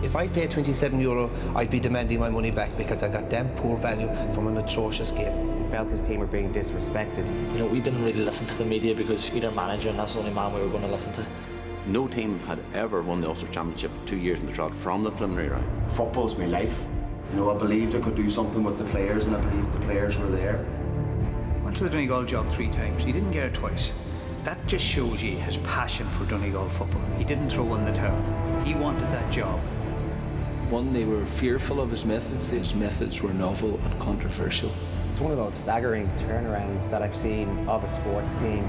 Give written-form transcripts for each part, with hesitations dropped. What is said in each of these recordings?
If I pay €27, I'd be demanding my money back because I got damn poor value from an atrocious game. He felt his team were being disrespected. You know, we didn't really listen to the media because you're their manager and that's the only man we were going to listen to. No team had ever won the Ulster Championship 2 years in the trot from the preliminary round. Football's my life. You know, I believed I could do something with the players and I believed the players were there. He went for the Donegal job 3 times. He didn't get it twice. That just shows you his passion for Donegal football. He didn't throw in the towel. He wanted that job. One, they were fearful of his methods. His methods were novel and controversial. It's one of those staggering turnarounds that I've seen of a sports team.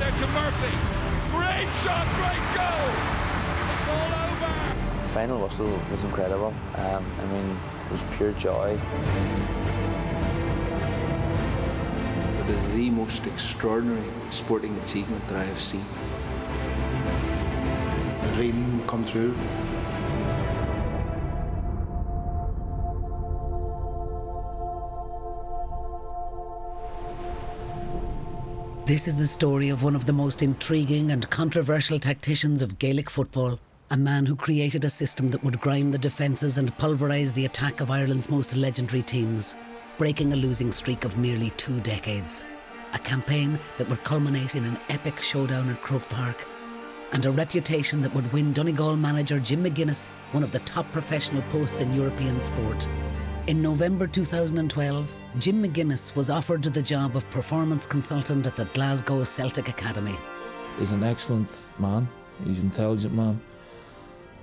There to Murphy. Great shot, great goal. It's all over. The final whistle was incredible. I mean, it was pure joy. It is the most extraordinary sporting achievement that I have seen. The dream come true. This is the story of one of the most intriguing and controversial tacticians of Gaelic football, a man who created a system that would grind the defences and pulverise the attack of Ireland's most legendary teams, breaking a losing streak of nearly 2 decades. A campaign that would culminate in an epic showdown at Croke Park, and a reputation that would win Donegal manager Jim McGuinness one of the top professional posts in European sport. In November 2012, Jim McGuinness was offered the job of performance consultant at the Glasgow Celtic Academy. He's an excellent man, he's an intelligent man,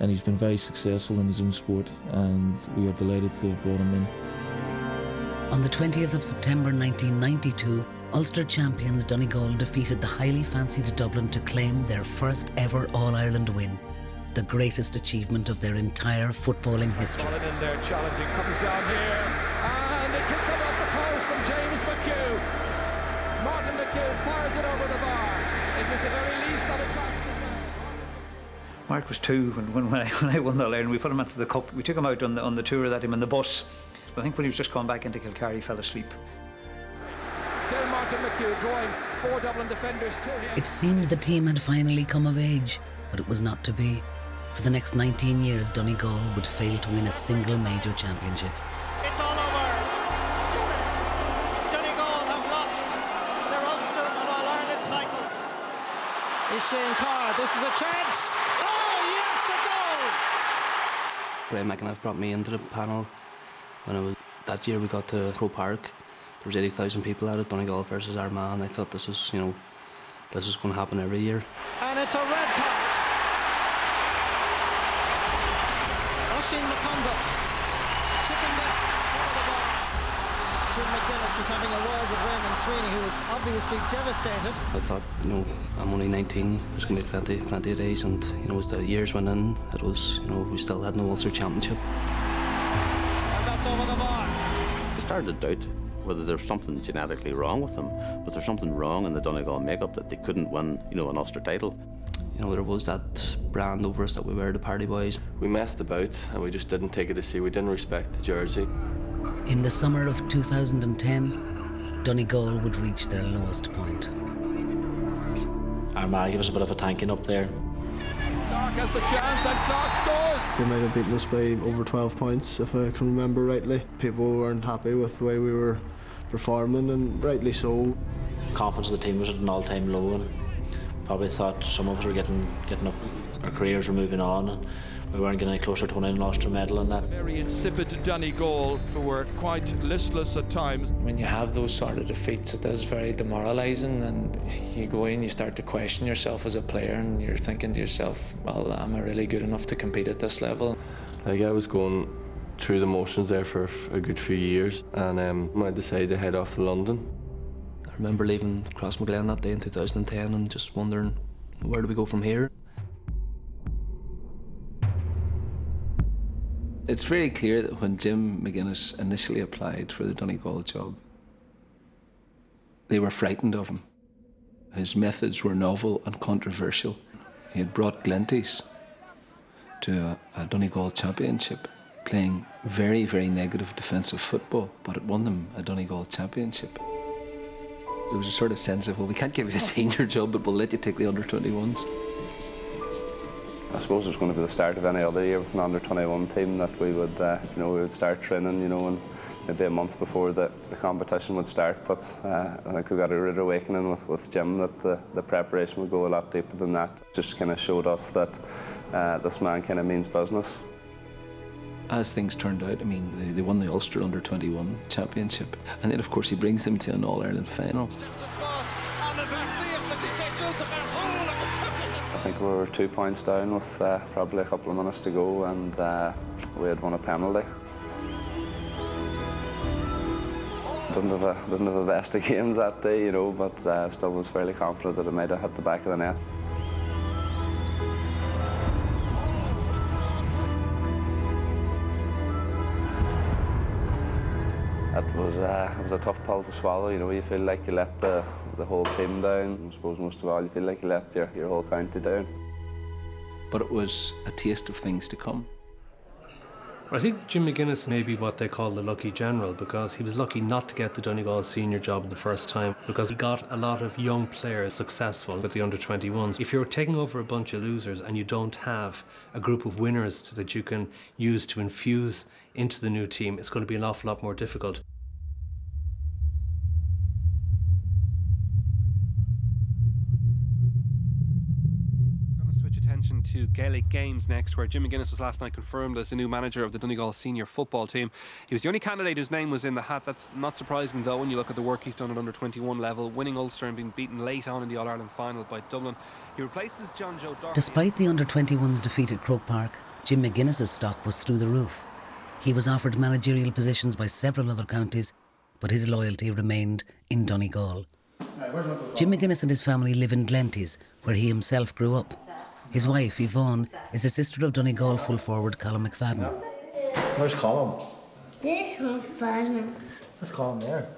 and he's been very successful in his own sport, and we are delighted to have brought him in. On the 20th of September 1992, Ulster champions Donegal defeated the highly fancied Dublin to claim their first ever All-Ireland win, the greatest achievement of their entire footballing history. In there challenging, comes down here, and it's hit off the post from James McHugh. Martin McHugh fires it over the bar. It was the very least that attack. Mark was 2 when I won the All-Ireland. We put him into the cup. We took him out on the tour that him in the bus. I think when he was just coming back into Kilcar, he fell asleep. Still Martin McHugh drawing 4 Dublin defenders to him. It seemed the team had finally come of age, but it was not to be. For the next 19 years, Donegal would fail to win a single major championship. It's all over. Donegal have lost their Ulster and All-Ireland titles. Is Shane Carr, this is a chance. Oh, yes, a goal! Brian McAnuff brought me into the panel when that year we got to Croke Park. There was 80,000 people out at Donegal versus Armagh, and I thought this was, this is going to happen every year. And it's a red card. Oisin McConville chipping this over the bar. Jim McGuinness is having a word with Raymond Sweeney, who is obviously devastated. I thought, I'm only 19, there's going to be plenty of days, and, as the years went in, it was, we still had no Ulster Championship. And that's over the bar. I started to doubt whether there's something genetically wrong with them. Was there something wrong in the Donegal makeup that they couldn't win, an Ulster title? There was that brand over us that we were the party boys. We messed about and we just didn't take it to sea. We didn't respect the jersey. In the summer of 2010, Donegal would reach their lowest point. Armagh gave us a bit of a tanking up there. Clark has the chance and Clark scores. They might have beaten us by over 12 points, if I can remember rightly. People weren't happy with the way we were performing, and rightly so. Confidence of the team was at an all-time low, and probably thought some of us were getting up, our careers were moving on, and we weren't getting any closer to winning an Ulster medal and that. Very insipid Donegal, who were quite listless at times. When you have those sort of defeats, it is very demoralising, and you go in, you start to question yourself as a player, and you're thinking to yourself, well, am I really good enough to compete at this level? I was going through the motions there for a good few years, and when I decided to head off to London. I remember leaving Crossmaglen that day in 2010 and just wondering, where do we go from here? It's very clear that when Jim McGuinness initially applied for the Donegal job, they were frightened of him. His methods were novel and controversial. He had brought Glenties to a Donegal championship, playing very, very negative defensive football, but it won them a Donegal championship. There was a sort of sense of, well, we can't give you the senior job, but we'll let you take the under-21s. I suppose it was going to be the start of any other year with an under-21 team that we would, we would start training, and maybe a month before the competition would start. But I think we got a rude awakening with Jim that the preparation would go a lot deeper than that. Just kind of showed us that this man kind of means business. As things turned out, I mean, they won the Ulster Under-21 Championship, and then of course he brings them to an All-Ireland final. I think we were 2 points down with probably a couple of minutes to go, and we had won a penalty. Didn't have the best of games that day, but still was fairly confident that it might have hit the back of the net. It was a tough pill to swallow. You feel like you let the whole team down. I suppose most of all, you feel like you let your whole county down. But it was a taste of things to come. I think Jim McGuinness may be what they call the lucky general, because he was lucky not to get the Donegal senior job the first time, because he got a lot of young players successful with the under-21s. If you're taking over a bunch of losers and you don't have a group of winners that you can use to infuse into the new team, it's going to be an awful lot more difficult. Attention to Gaelic Games next, where Jim McGuinness was last night confirmed as the new manager of the Donegal senior football team. He was the only candidate whose name was in the hat. That's not surprising though when you look at the work he's done at under-21 level, winning Ulster and being beaten late on in the All-Ireland final by Dublin. He replaces John Joe Doherty. Despite the under-21's defeat at Croke Park, Jim McGuinness's stock was through the roof. He was offered managerial positions by several other counties, but his loyalty remained in Donegal. Jim McGuinness and his family live in Glenties, where he himself grew up. His wife, Yvonne, is a sister of Donegal full forward Colin McFadden. Where's Colin? There's McFadden. Let's call him there.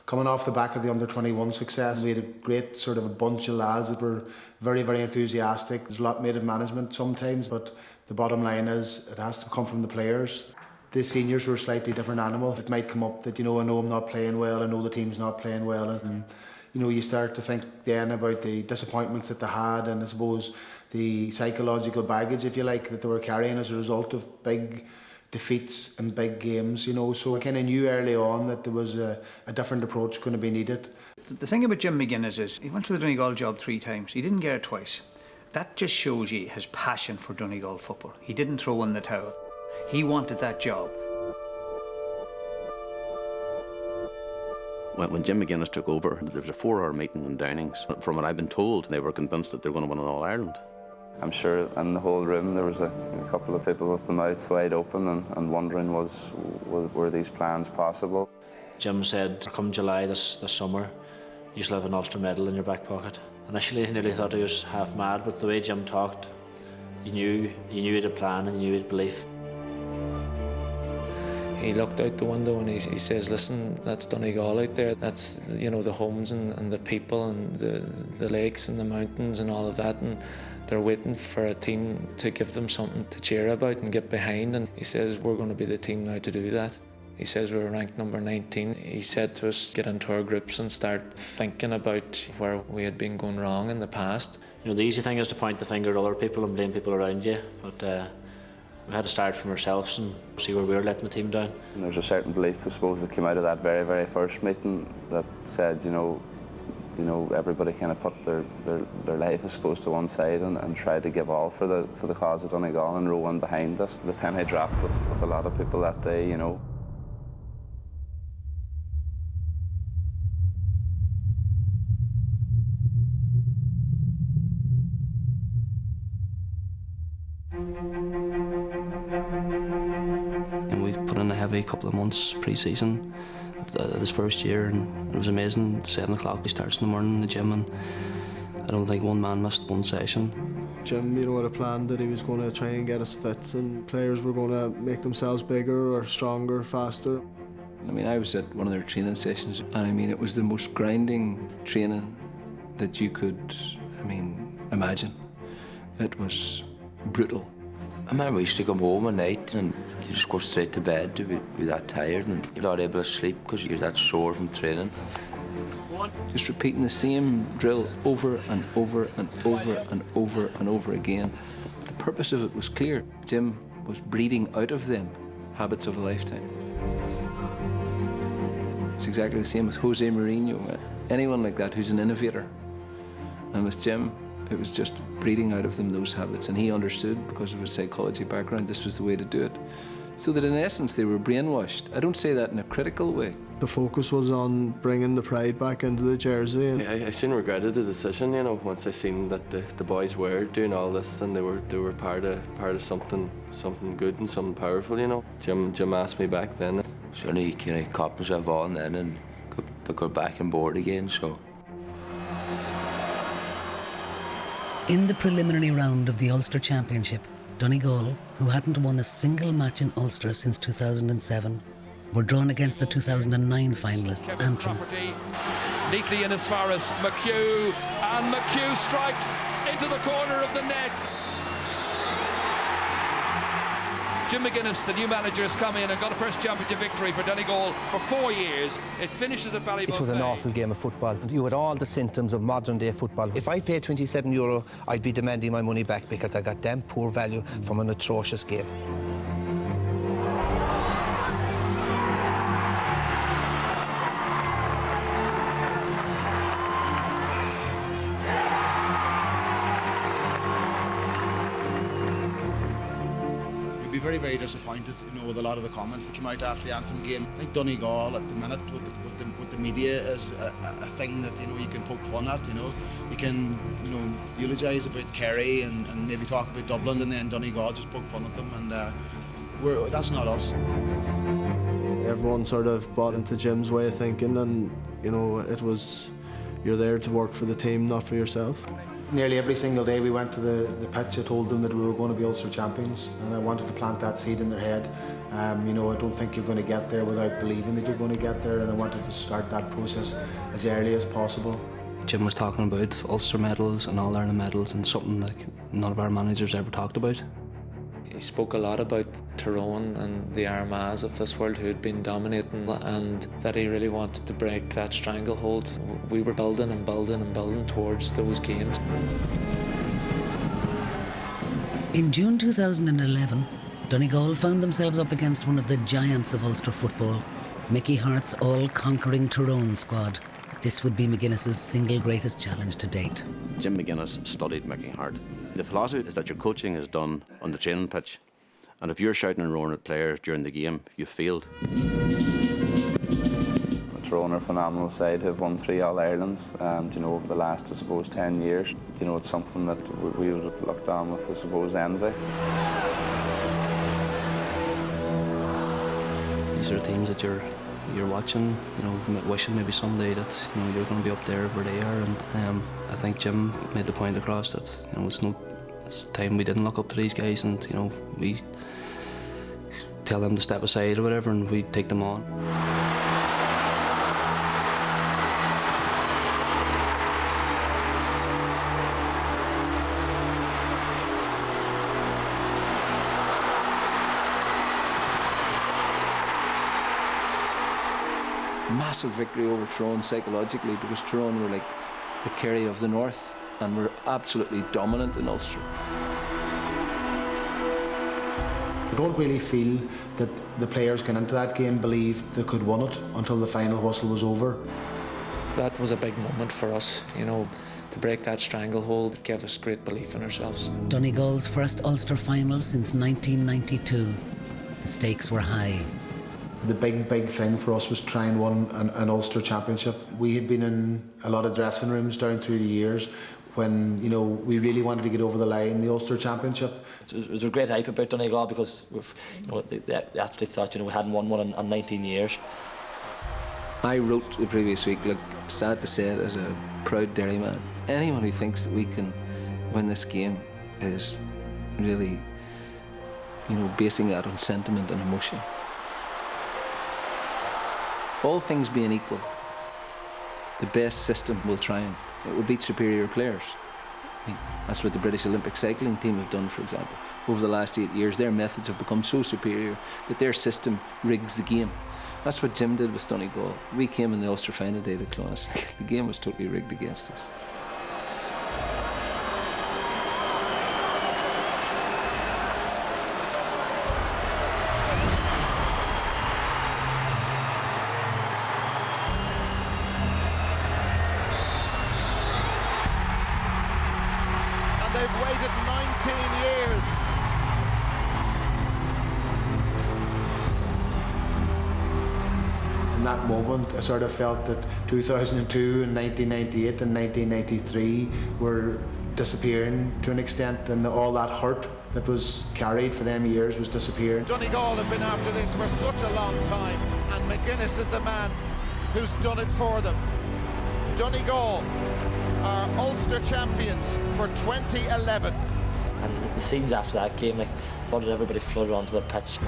Coming off the back of the under-21 success, we had a great sort of a bunch of lads that were very, very enthusiastic. There's a lot made of management sometimes, but the bottom line is it has to come from the players. The seniors were a slightly different animal. It might come up that, I know I'm not playing well, I know the team's not playing well, and you start to think then about the disappointments that they had, and I suppose the psychological baggage, if you like, that they were carrying as a result of big defeats and big games, So I kind of knew early on that there was a different approach going to be needed. The thing about Jim McGuinness is he went for the Donegal job 3 times. He didn't get it twice. That just shows you his passion for Donegal football. He didn't throw in the towel. He wanted that job. When Jim McGuinness took over, there was a 4-hour meeting in Downings. From what I've been told, they were convinced that they were going to win an All-Ireland. I'm sure in the whole room there was a couple of people with their mouths wide open and wondering were these plans possible. Jim said, come July this summer, you shall have an Ulster medal in your back pocket. Initially I nearly thought he was half mad, but the way Jim talked, you knew he had a plan and you knew he had belief. He looked out the window and he says, listen, that's Donegal out there. That's, the homes and the people and the lakes and the mountains and all of that. And they're waiting for a team to give them something to cheer about and get behind. And he says, we're going to be the team now to do that. He says we were ranked number 19. He said to us, get into our groups and start thinking about where we had been going wrong in the past. The easy thing is to point the finger at other people and blame people around you. But we had to start from ourselves and see where we were letting the team down. And there's a certain belief, I suppose, that came out of that very, very first meeting that said, everybody kind of put their life, I suppose, to one side and tried to give all for the cause of Donegal and row in behind us. The penny dropped with a lot of people that day, And we put in a heavy couple of months pre-season this first year, and it was amazing. 7 o'clock he starts in the morning in the gym, and I don't think one man missed one session. Jim, had a plan that he was going to try and get us fit, and players were going to make themselves bigger or stronger, faster. I was at one of their training sessions, and it was the most grinding training that you could, imagine. It was brutal. I remember we used to come home at night and you just go straight to bed to be that tired, and you're not able to sleep because you're that sore from training. just repeating the same drill over and over and over and over and over again. The purpose of it was clear. Jim was breeding out of them habits of a lifetime. It's exactly the same with Jose Mourinho, anyone like that who's an innovator. And with Jim, it was just breeding out of them those habits, and he understood, because of his psychology background, this was the way to do it. So that in essence they were brainwashed. I don't say that in a critical way. The focus was on bringing the pride back into the jersey. And I soon regretted the decision, you know, once I seen that the boys were doing all this and they were part of something good and something powerful, you know. Jim asked me back then. So I kind of caught myself on then and got back on board again, so. In the preliminary round of the Ulster Championship, Donegal, who hadn't won a single match in Ulster since 2007, were drawn against the 2009 finalists Antrim. Neatly in as far as McHugh, and McHugh strikes into the corner of the net. Jim McGuinness, the new manager, has come in and got a first championship victory for Donegal for 4 years. It finishes at Ballybough. It was an awful game of football. You had all the symptoms of modern day football. If I paid €27, I'd be demanding my money back because I got damn poor value from an atrocious game. Very, very disappointed, you know, with a lot of the comments that came out after the Antrim game. I think Donegal at the minute with the media is a thing that, you know, you can poke fun at. You know, you can, you know, eulogise about Kerry and maybe talk about Dublin, and then Donegal just poke fun at them, and that's not us. everyone sort of bought into Jim's way of thinking, and you know, it was, you're there to work for the team, not for yourself. Nearly every single day we went to the pitch, I told them that we were going to be Ulster champions, and I wanted to plant that seed in their head. You know, I don't think you're going to get there without believing that you're going to get there, and I wanted to start that process as early as possible. Jim was talking about Ulster medals and All-Ireland medals, and something like none of our managers ever talked about. He spoke a lot about Tyrone and the Armaghs of this world who had been dominating, and that he really wanted to break that stranglehold. We were building and building and building towards those games. In June 2011, Donegal found themselves up against one of the giants of Ulster football, Mickey Hart's all-conquering Tyrone squad. This would be McGuinness's single greatest challenge to date. Jim McGuinness studied Mickey Hart. The philosophy is that your coaching is done on the training pitch, and if you're shouting and roaring at players during the game, you've failed. Tyrone are a phenomenal side who have won 3 All-Irelands, you know, over the last, I suppose, 10 years. You know, it's something that we would have looked on with, I suppose, envy. These are teams that you're watching, you know, wishing maybe someday that, you know, you're going to be up there where they are, and I think Jim made the point across that, you know, it's time we didn't look up to these guys, and, you know, we tell them to step aside or whatever, and we take them on. Massive victory over Tyrone psychologically, because Tyrone were like the Kerry of the North and were absolutely dominant in Ulster. I don't really feel that the players going into that game believed they could win it until the final whistle was over. That was a big moment for us, you know, to break that stranglehold. It gave us great belief in ourselves. Donegal's first Ulster final since 1992. The stakes were high. The big thing for us was try and win an Ulster championship. We had been in a lot of dressing rooms down through the years when, you know, we really wanted to get over the line, the Ulster championship. There's a great hype about Donegal because we've, you know, they actually thought, you know, we hadn't won one in 19 years. I wrote the previous week, look, sad to say it as a proud Derry man, anyone who thinks that we can win this game is really, you know, basing that on sentiment and emotion. All things being equal, the best system will triumph. It will beat superior players. That's what the British Olympic cycling team have done, for example. Over the last 8 years, their methods have become so superior that their system rigs the game. That's what Jim did with Donegal. We came in the Ulster final day to Clones. The game was totally rigged against us. They've waited 19 years. In that moment, I sort of felt that 2002 and 1998 and 1993 were disappearing to an extent, and all that hurt that was carried for them years was disappearing. Donegal have been after this for such a long time, and McGuinness is the man who's done it for them. Donegal are Ulster champions for 2011. And the scenes after that game, like, how did everybody flood onto the pitch?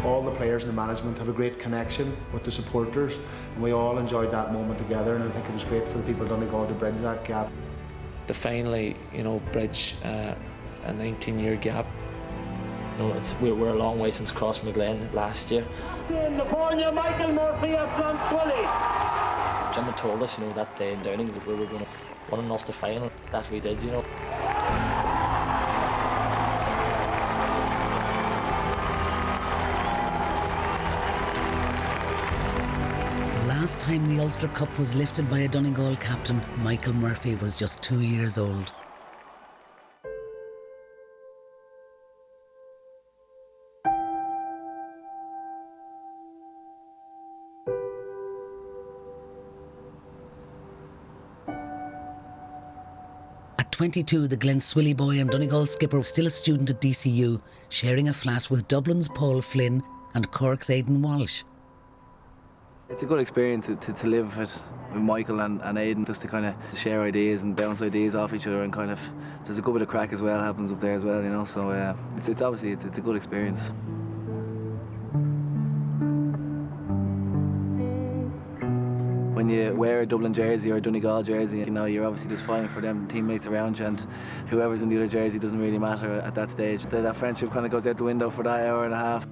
All the players and the management have a great connection with the supporters, and we all enjoyed that moment together, and I think it was great for the people of Donegal to bridge that gap. To finally, bridge a 19-year gap. We're a long way since Crossmaglen last year. California, Michael Murphy of Clonswilly. Jim had told us, that day in Downings that we were going to win an Ulster final. That we did, The last time the Ulster Cup was lifted by a Donegal captain, Michael Murphy was just 2 years old. At 22, the Glenswilly boy and Donegal skipper was still a student at DCU, sharing a flat with Dublin's Paul Flynn and Cork's Aidan Walsh. It's a good experience to live with Michael and Aidan, just to kind of share ideas and bounce ideas off each other, and kind of there's a good bit of crack as well happens up there as well, so it's obviously it's a good experience. When you wear a Dublin jersey or a Donegal jersey, you're obviously just fighting for them teammates around you, and whoever's in the other jersey doesn't really matter at that stage. That friendship kind of goes out the window for that hour and a half.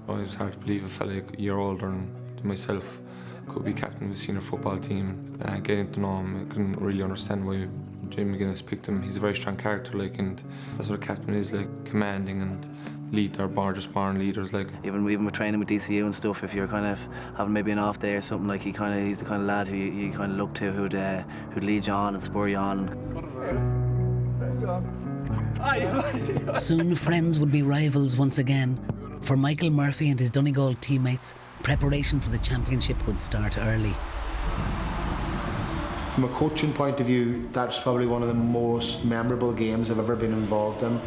It was hard to believe a fella a year older than myself could be captain of a senior football team. Getting to know him, I couldn't really understand why Jim McGuinness picked him. He's a very strong character, and that's what a captain is, commanding and lead. They're born leaders, Even with training with DCU and stuff, if you're kind of having maybe an off day or something, he's the kind of lad who you kind of look to, who'd lead you on and spur you on. Soon friends would be rivals once again. For Michael Murphy and his Donegal teammates, preparation for the championship would start early. From a coaching point of view, that's probably one of the most memorable games I've ever been involved in.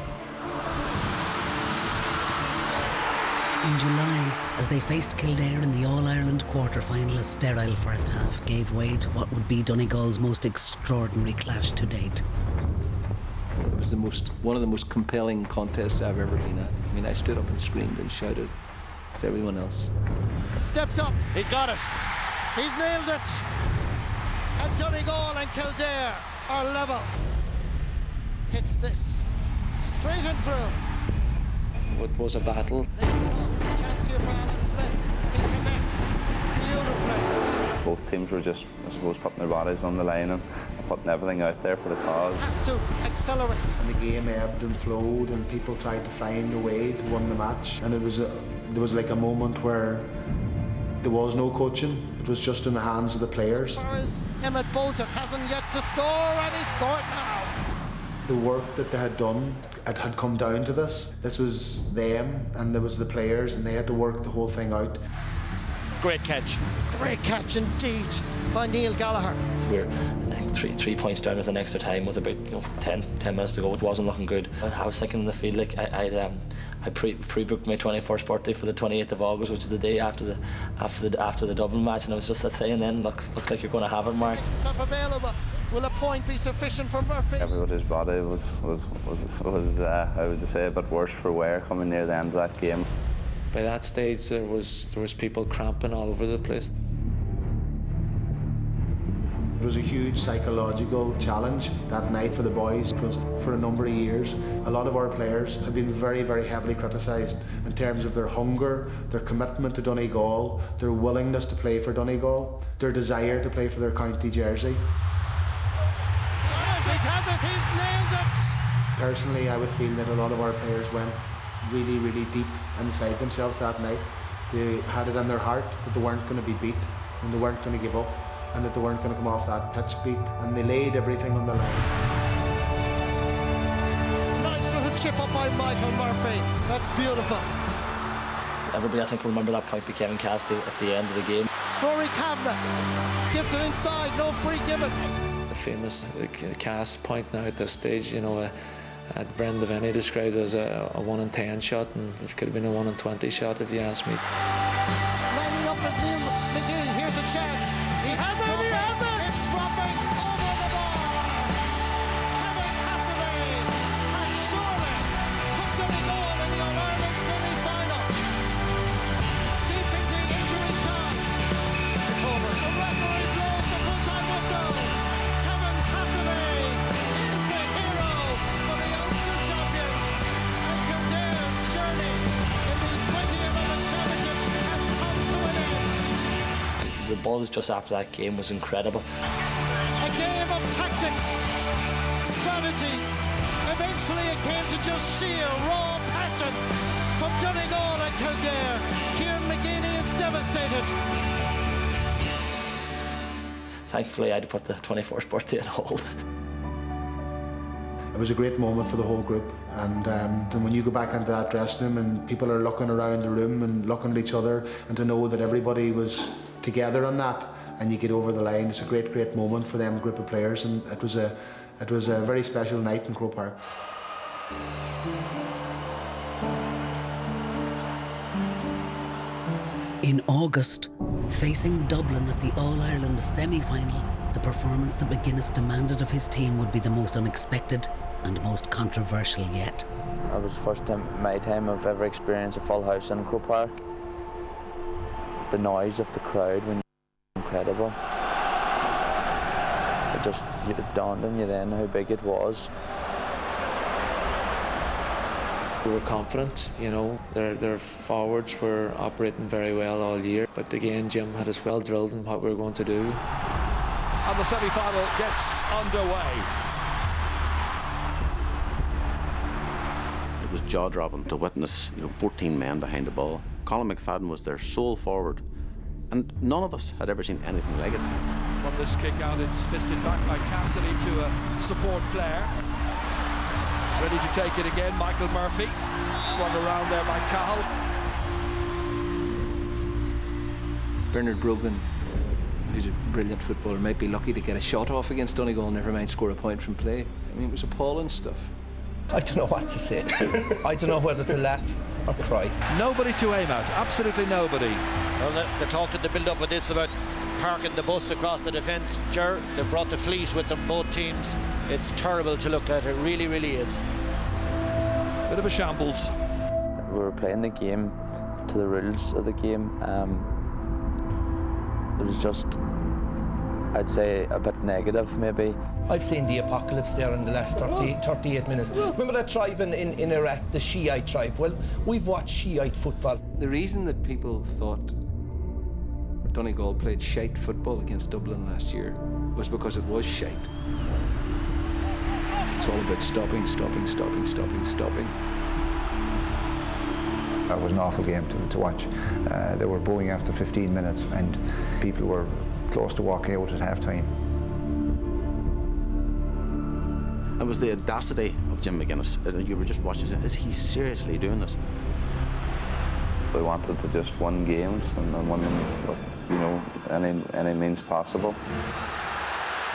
In July, as they faced Kildare in the All-Ireland quarter-final, a sterile first half gave way to what would be Donegal's most extraordinary clash to date. It was one of the most compelling contests I've ever been at. I stood up and screamed and shouted to everyone else. Steps up. He's got it. He's nailed it. And Donegal and Kildare are level. Hits this straight and through. It was a battle. Chance here for Alan Smith. He connects beautifully. Both teams were just, I suppose, putting their bodies on the line and putting everything out there for the cause. Has to accelerate. And the game ebbed and flowed, and people tried to find a way to win the match. And there was like a moment where there was no coaching. It was just in the hands of the players. As far as Emmett Bolton hasn't yet to score, and he scored now. The work that they had done, it had come down to this. This was them, and there was the players, and they had to work the whole thing out. Great catch. Great catch indeed by Neil Gallagher. We're, I think, three points down with an extra time with about 10 minutes to go. It wasn't looking good. I was thinking in the field, I pre-booked my 21st birthday for the 28th of August, which is the day after the Dublin match, and I was just saying then, looks like you're going to have it, Mark. Available. Will a point be sufficient for Murphy? Everybody's body was I would say a bit worse for wear coming near the end of that game. By that stage, there was people cramping all over the place. was a huge psychological challenge that night for the boys, because for a number of years a lot of our players had been very, very heavily criticised in terms of their hunger, their commitment to Donegal, their willingness to play for Donegal, their desire to play for their county jersey. He's nailed it! Personally, I would feel that a lot of our players went really, really deep inside themselves that night. They had it in their heart that they weren't going to be beat and they weren't going to give up and that they weren't going to come off that pitch beat, and they laid everything on the line. Nice little chip up by Michael Murphy. That's beautiful. Everybody, I think, will remember that point by Kevin Cassidy at the end of the game. Rory Kavanagh gets it inside, no free given. The famous Cass point now at this stage, you know, Brendan Devaney described it as a 1 in 10 shot, and it could have been a 1 in 20 shot if you ask me. Lining up as Neil McGee, here's a chance. He has it! It's dropping over the bar. Kevin Cassidy has surely put Donegal in the All-Ireland semi-final. Deep into injury time. It's over. The referee blows the full-time whistle. Kevin Cassidy is the hero for the Ulster champions. And Kildare's journey in the 2011 championship has come to an end. The buzz just after that game was incredible. A game of tactics, strategies. Eventually it came to just sheer raw passion from Donegal and Kildare. Kieran McGeeney is devastated. Thankfully, I had to put the 24th birthday on hold. It was a great moment for the whole group, and when you go back into that dressing room and people are looking around the room and looking at each other, and to know that everybody was together on that and you get over the line, it's a great, great moment for them group of players, and it was a very special night in Croke Park. In August, facing Dublin at the All-Ireland semi-final, the performance that McGuinness demanded of his team would be the most unexpected and most controversial yet. It was the first time, my time I've ever experienced a full house in Croke Park. The noise of the crowd was incredible. It dawned on you then how big it was. We were confident, you know, their forwards were operating very well all year, but again Jim had us well drilled in what we were going to do. And the semi-final gets underway. It was jaw-dropping to witness 14 men behind the ball. Colin McFadden was their sole forward, and none of us had ever seen anything like it. From this kick out, it's fisted back by Cassidy to a support player. Ready to take it again, Michael Murphy. Swung around there by Cahill. Bernard Brogan, who's a brilliant footballer, might be lucky to get a shot off against Donegal, never mind score a point from play. I mean, it was appalling stuff. I don't know what to say. I don't know whether to laugh or cry. Nobody to aim at, absolutely nobody. Well, they talked in the build-up of this about parking the bus across the defence. They've brought the fleet with them, both teams. It's terrible to look at, it really, really is. Bit of a shambles. We were playing the game to the rules of the game. It was just, I'd say, a bit negative maybe. I've seen the apocalypse there in the last 38 minutes. Remember that tribe in Iraq, the Shiite tribe? Well, we've watched Shiite football. The reason that people thought Donegal played shite football against Dublin last year was because it was shite. It's all about stopping. It was an awful game to watch. They were bowing after 15 minutes and people were close to walking out at half-time. It was the audacity of Jim McGuinness. You were just watching, is he seriously doing this? We wanted to just win games and win them with, any means possible.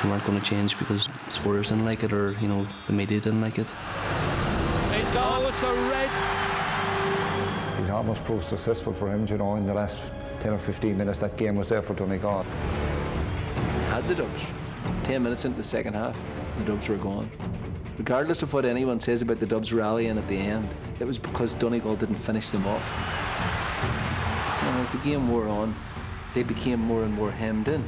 We weren't going to change because supporters didn't like it or, the media didn't like it. He's gone, it's a red. It almost proved successful for him, in the last 10 or 15 minutes that game was there for Donegal. Had the Dubs. 10 minutes into the second half, the Dubs were gone. Regardless of what anyone says about the Dubs rallying at the end, it was because Donegal didn't finish them off. And as the game wore on, they became more and more hemmed in.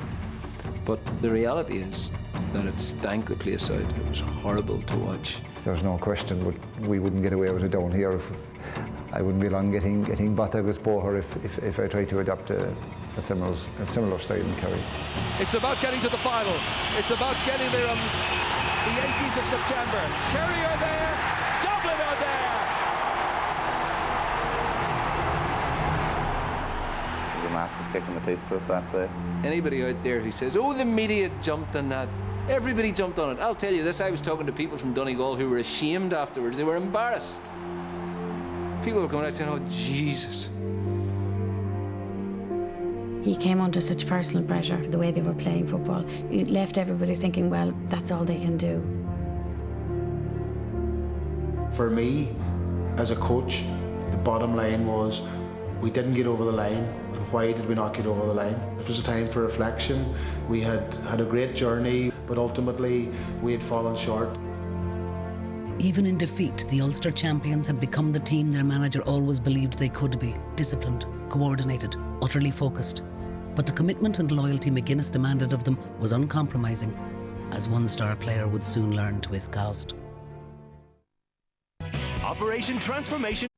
But the reality is that it stank the place out. It was horrible to watch. There's no question, but we wouldn't get away with it down here. I wouldn't be long getting Batagas Boher if I tried to adopt a similar style in Kerry. It's about getting to the final. It's about getting there on the 18th of September. Kerry are there, Dublin are there. It was a massive kick in the teeth for us that day. Anybody out there who says, oh, the media jumped on that, everybody jumped on it. I'll tell you this, I was talking to people from Donegal who were ashamed afterwards. They were embarrassed. People were coming out saying, oh, Jesus. He came under such personal pressure for the way they were playing football. It left everybody thinking, well, that's all they can do. For me, as a coach, the bottom line was we didn't get over the line, and why did we not get over the line? It was a time for reflection. We had had a great journey, but ultimately we had fallen short. Even in defeat, the Ulster champions had become the team their manager always believed they could be: disciplined, coordinated, utterly focused. But the commitment and loyalty McGuinness demanded of them was uncompromising, as one star player would soon learn to his cost. Operation Transformation.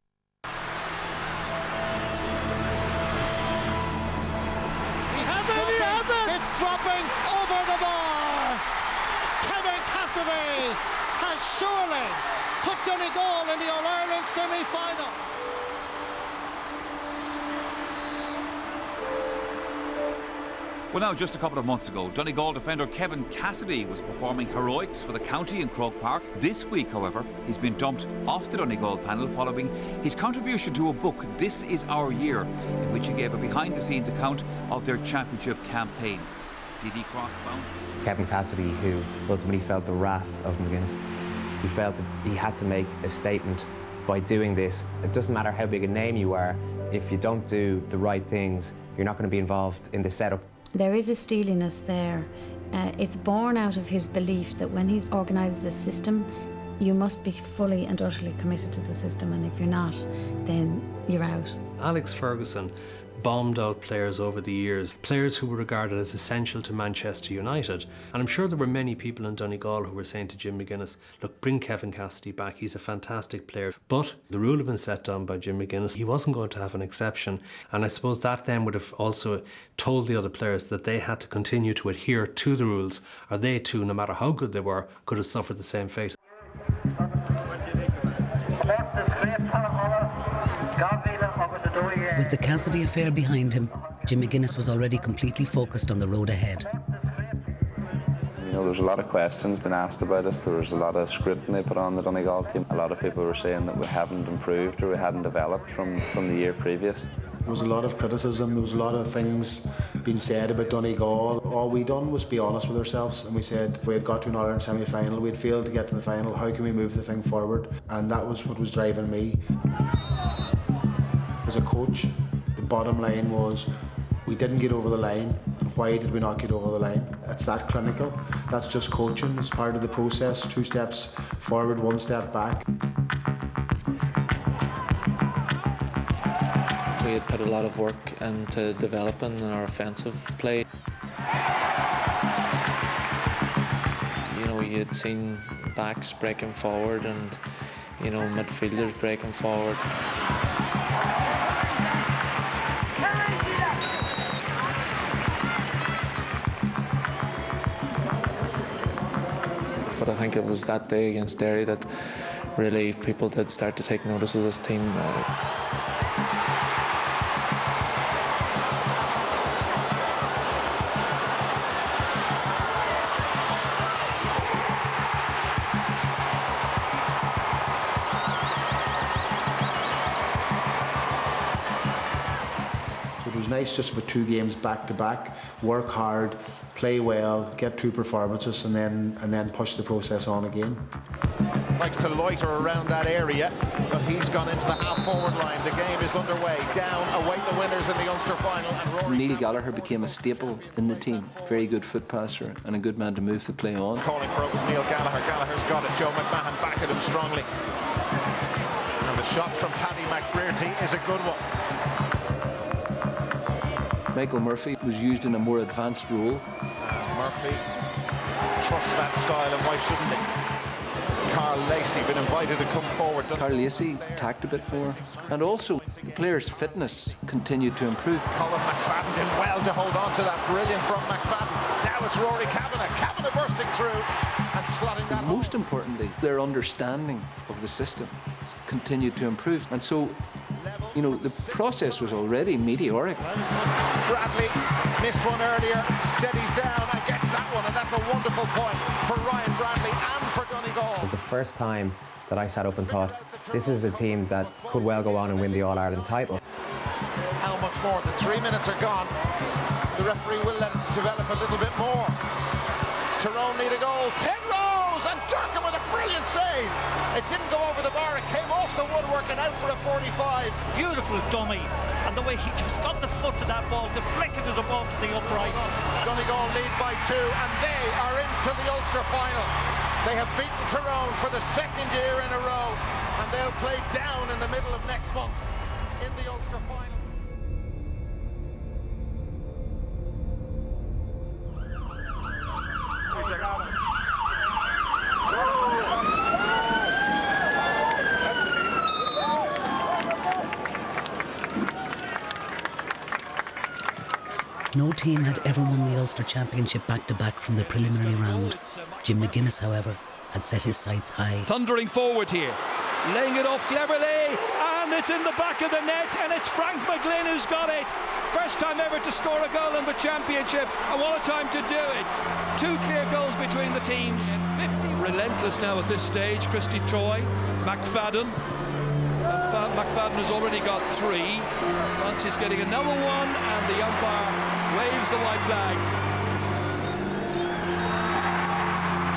It's dropping over the bar. Kevin Cassidy has surely put Donegal in the All-Ireland semi-final. Well, now, just a couple of months ago, Donegal defender Kevin Cassidy was performing heroics for the county in Croke Park. This week, however, he's been dumped off the Donegal panel following his contribution to a book, This Is Our Year, in which he gave a behind-the-scenes account of their championship campaign. Did he cross boundaries? Kevin Cassidy, who ultimately felt the wrath of McGuinness. He felt that he had to make a statement by doing this. It doesn't matter how big a name you are, if you don't do the right things, you're not going to be involved in the setup. There is a steeliness there. It's born out of his belief that when he organises a system, you must be fully and utterly committed to the system, and if you're not, then you're out. Alex Ferguson bombed out players over the years, players who were regarded as essential to Manchester United. And I'm sure there were many people in Donegal who were saying to Jim McGuinness, look, bring Kevin Cassidy back, he's a fantastic player. But the rule had been set down by Jim McGuinness. He wasn't going to have an exception. And I suppose that then would have also told the other players that they had to continue to adhere to the rules, or they too, no matter how good they were, could have suffered the same fate. With the Cassidy affair behind him, Jim McGuinness was already completely focused on the road ahead. You know, there's a lot of questions been asked about us. There was a lot of scrutiny put on the Donegal team. A lot of people were saying that we haven't improved or we hadn't developed from the year previous. There was a lot of criticism, there was a lot of things being said about Donegal. All we done was be honest with ourselves, and we said we had got to an All-Ireland semi-final, we had failed to get to the final, how can we move the thing forward? And that was what was driving me. As a coach, the bottom line was we didn't get over the line, and why did we not get over the line? It's that clinical, that's just coaching, it's part of the process, 2 steps forward, 1 step back. We had put a lot of work into developing our offensive play. You know, you had seen backs breaking forward and, you know, midfielders breaking forward. But I think it was that day against Derry that really people did start to take notice of this team. Nice just about 2 games back to back, work hard, play well, get 2 performances, and then push the process on again. Likes to loiter around that area, but he's gone into the half-forward line. The game is underway. Down, await the winners in the Ulster final. And Rory Neil Gallagher became a staple in the team. Very good foot passer and a good man to move the play on. calling for it was Neil Gallagher. Gallagher's got it. Joe McMahon back at him strongly. And the shot from Paddy McBrearty is a good one. Michael Murphy was used in a more advanced role Murphy trusts that style, and why shouldn't he? Carl Lacey been invited to come forward. Carl Lacey attacked a bit more, and also the players' fitness continued to improve. Colin McFadden did well to hold on to that. Brilliant from McFadden. Now it's Rory Kavanagh. Kavanagh bursting through and slotting that. Most importantly, their understanding of the system continued to improve, and so, you know, the process was already meteoric. Bradley missed one earlier, steadies down and gets that one, and that's a wonderful point for Ryan Bradley and for Donegal. It was the first time that I sat up and thought, this is a team that could well go on and win the All-Ireland title. How much more? The 3 minutes are gone. The referee will let it develop a little bit more. Tyrone need a goal. Penrose and Durkin with a brilliant save. It didn't go over the bar. It came off the woodwork and out for a 45. Beautiful dummy. And the way he just got the foot to that ball, deflected it above to the upright. Donegal lead by 2, and they are into the Ulster final. They have beaten Tyrone for the second year in a row, and they'll play down in the middle of next month in the Ulster final. No team had ever won the Ulster Championship back-to-back from the preliminary round. Jim McGuinness, however, had set his sights high. Thundering forward here, laying it off cleverly, and it's in the back of the net, and it's Frank McGlynn who's got it. First time ever to score a goal in the championship, and what a time to do it. 2 clear goals between the teams. 50 relentless now at this stage. Christy Toy, McFadden. And McFadden has already got 3. Francis getting another one, and the umpire waves the white flag.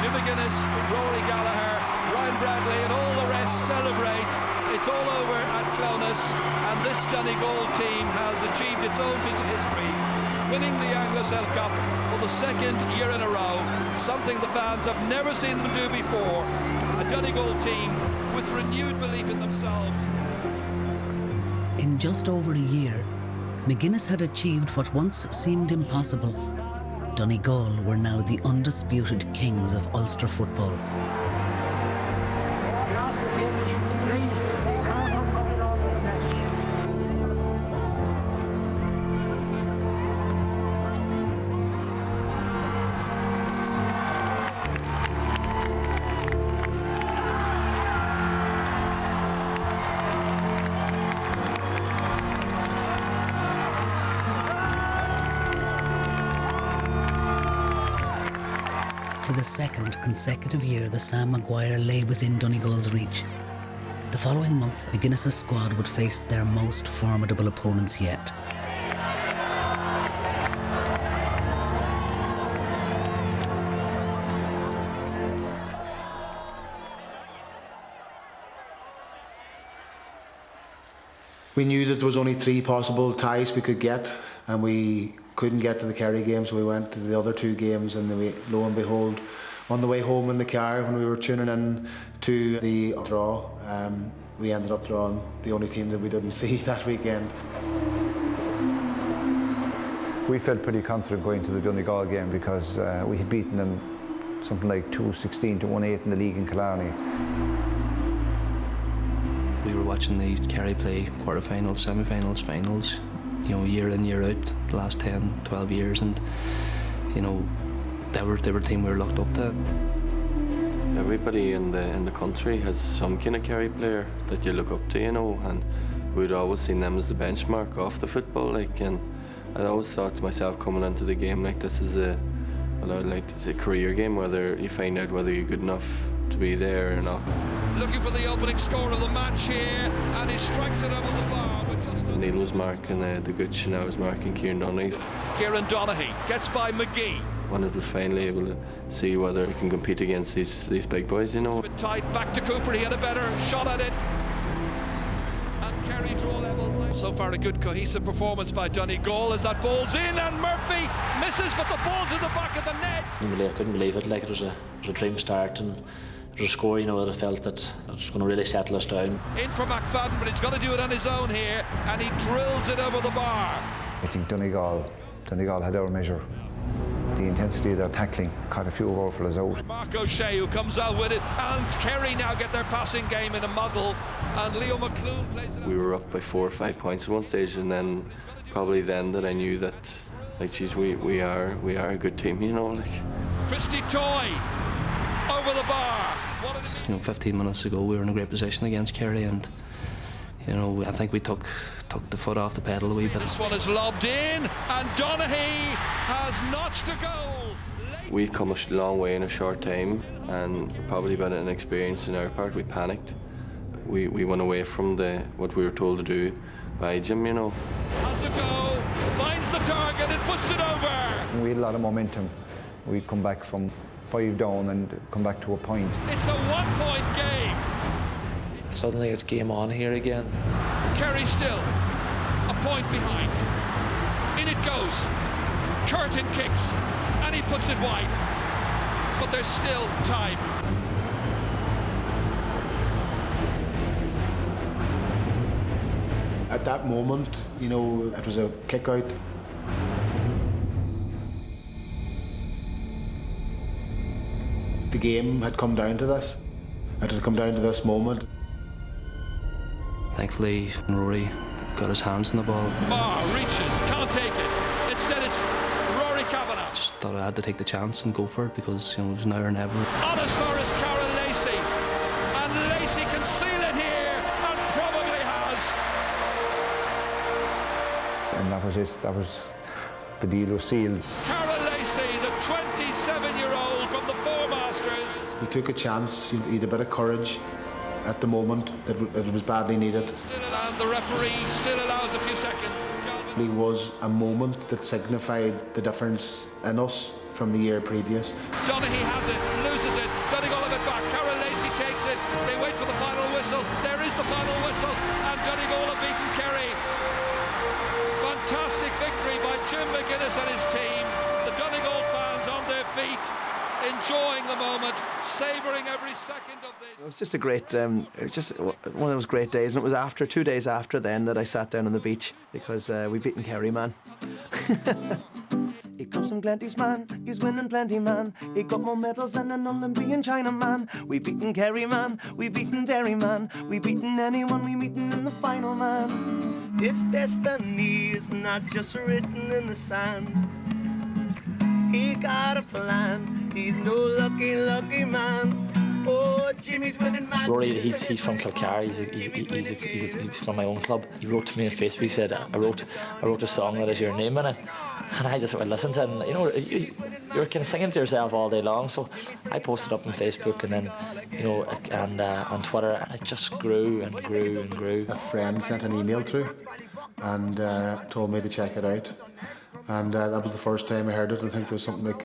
Jim McGuinness, Rory Gallagher, Ryan Bradley and all the rest celebrate. It's all over at Clones, and this Donegal team has achieved its own bit of history, winning the Anglo-Celt Cup for the 2nd year in a row, something the fans have never seen them do before. A Donegal team with renewed belief in themselves. In just over a year, McGuinness had achieved what once seemed impossible. Donegal were now the undisputed kings of Ulster football. For the 2nd consecutive year, the Sam Maguire lay within Donegal's reach. The following month, McGuinness's squad would face their most formidable opponents yet. We knew that there was only 3 possible ties we could get, and we couldn't get to the Kerry game, so we went to the other 2 games, and lo and behold, on the way home in the car when we were tuning in to the draw, we ended up drawing the only team that we didn't see that weekend. We felt pretty confident going to the Donegal game because we had beaten them something like 2-16 to 1-8 in the league in Killarney. We were watching the Kerry play quarterfinals, semi-finals, finals, you know, year in, year out, the last 10, 12 years, and, you know, they were a team we were locked up to. Everybody in the country has some kind of Kerry player that you look up to, you know, and we'd always seen them as the benchmark off the football, like, and I always thought to myself coming into the game, like, this is a career game, whether you find out whether you're good enough to be there or not. Looking for the opening score of the match here, and he strikes it over the bar. Neil was marking the Gooch, and I was marking Kieran Donaghy. Kieran Donaghy gets by McGee. When it was finally able to see whether we can compete against these big boys, you know. Tight back to Cooper, he had a better shot at it. And Kerry draw level. So far a good cohesive performance by Donegal as that ball's in, and Murphy misses, but the ball's in the back of the net. I couldn't believe it, like it was a dream start, and it was a score, you know, that I felt that it was going to really settle us down. In for McFadden, but he's got to do it on his own here, and he drills it over the bar. I think Donegal had our measure. The intensity of their tackling caught a few overflows out. Mark O'Shea, who comes out with it, and Kerry now get their passing game in a muddle, and Leo McClune plays it. We were up by 4 or 5 points at one stage, and then probably then that I knew that, like, geez, we are a good team, you know, like. Christy Toy over the bar. 15 minutes ago, we were in a great position against Kerry, and I think we took the foot off the pedal a wee bit. This one is lobbed in, and Donaghy has notched a goal. We've come a long way in a short time, and probably about an experience in our part. We panicked. We went away from what we were told to do by Jim, you know. Has a go, finds the target and puts it over. We had a lot of momentum. We'd come back from 5 down and come back to a point. It's a 1-point game. Suddenly it's game on here again. Kerry still a point behind. In it goes. Curtin kicks and he puts it wide. But there's still time. At that moment, you know, it was a kick out. The game had come down to this. It had come down to this moment. Thankfully, Rory got his hands on the ball. Reaches, can't take it. Instead it's Rory Kavanagh. Just thought I had to take the chance and go for it because it was now or never. On as far as Karen Lacey. And Lacey can seal it here and probably has. And that was it. That was the deal was sealed. Karen Lacey, the 27-year-old from the Four Masters. He took a chance. He had a bit of courage at the moment that it was badly needed. And the referee still allows a few seconds. It was a moment that signified the difference in us from the year previous. Donaghy has it, loses it, Donegal have it back. Karen Lacey takes it. They wait for the final whistle. There is the final whistle, and Donegal have beaten Kerry. Fantastic victory by Jim McGuinness and his team. The Donegal fans on their feet, enjoying the moment, savouring every second of this. It was just a great, it was just one of those great days, and it was 2 days after then that I sat down on the beach because we beaten Kerry, man. He comes from Glenties, man, he's winning plenty, man. He got more medals than an Olympian China, man. We beaten Kerry, man, we beaten Derry, man. We beaten anyone we meeting in the final, man. This destiny is not just written in the sand. He got a plan, he's no lucky man. Oh, Jimmy's winning, man. Rory, he's from Kilcar. He's from my own club. He wrote to me on Facebook. He said, "I wrote a song that has your name in it," and I just listened to it. And, you know, you're kind of singing to yourself all day long. So I posted up on Facebook, and then, you know, and on Twitter, and it just grew and grew and grew. A friend sent an email through and told me to check it out. And that was the first time I heard it. I think there was something like